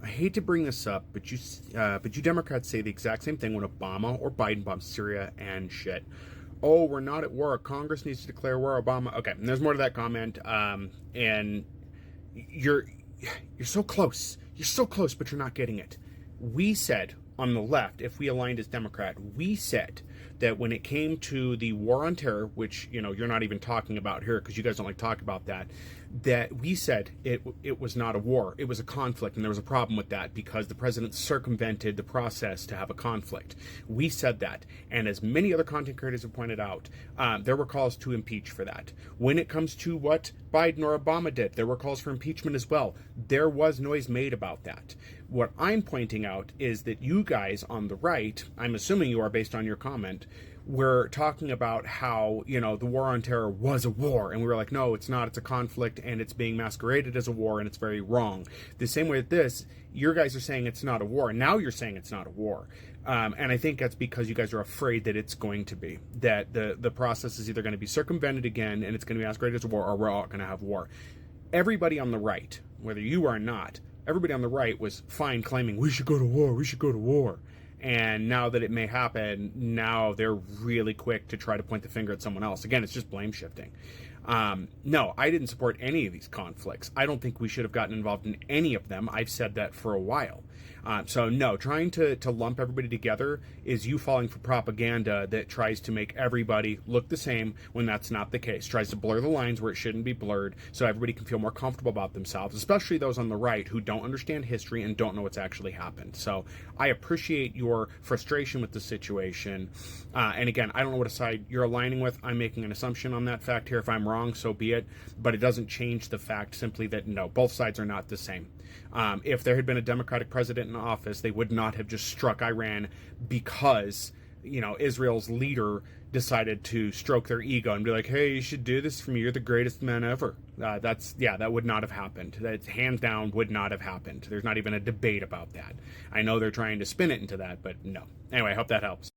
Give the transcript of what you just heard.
I hate to bring this up, but you Democrats say the exact same thing when Obama or Biden bombs Syria and shit. Oh, we're not at war. Congress needs to declare war. Obama. Okay, and there's more to that comment. And you're so close. You're so close, but you're not getting it. We said on the left, if we aligned as Democrat, we said that when it came to the war on terror, which you're not even talking about here because you guys don't like talk about that, that we said it was not a war, it was a conflict, and there was a problem with that because the president circumvented the process to have a conflict. We said that, and as many other content creators have pointed out, there were calls to impeach for that. When it comes to what Biden or Obama did, there were calls for impeachment as well. There was noise made about that. What I'm pointing out is that you guys on the right, I'm assuming you are based on your comment, we're talking about how, the war on terror was a war. And we were like, no, it's not. It's a conflict and it's being masqueraded as a war and it's very wrong. The same way with this, your guys are saying it's not a war. Now you're saying it's not a war. And I think that's because you guys are afraid that it's going to be. That the process is either going to be circumvented again and it's going to be masqueraded as a war, or we're all going to have war. Everybody on the right, whether you are not, everybody on the right was fine claiming we should go to war, we should go to war. And now that it may happen, now they're really quick to try to point the finger at someone else. Again, it's just blame shifting. No, I didn't support any of these conflicts. I don't think we should have gotten involved in any of them. I've said that for a while. So no, trying to lump everybody together is you falling for propaganda that tries to make everybody look the same when that's not the case. Tries to blur the lines where it shouldn't be blurred so everybody can feel more comfortable about themselves, especially those on the right who don't understand history and don't know what's actually happened. So I appreciate your frustration with the situation. And again, I don't know what side you're aligning with. I'm making an assumption on that fact here. If I'm wrong, so be it. But it doesn't change the fact simply that no, both sides are not the same. If there had been a Democratic president in office, they would not have just struck Iran because, Israel's leader decided to stroke their ego and be like, hey, you should do this for me. You're the greatest man ever. That would not have happened. That hands down would not have happened. There's not even a debate about that. I know they're trying to spin it into that, but no. Anyway, I hope that helps.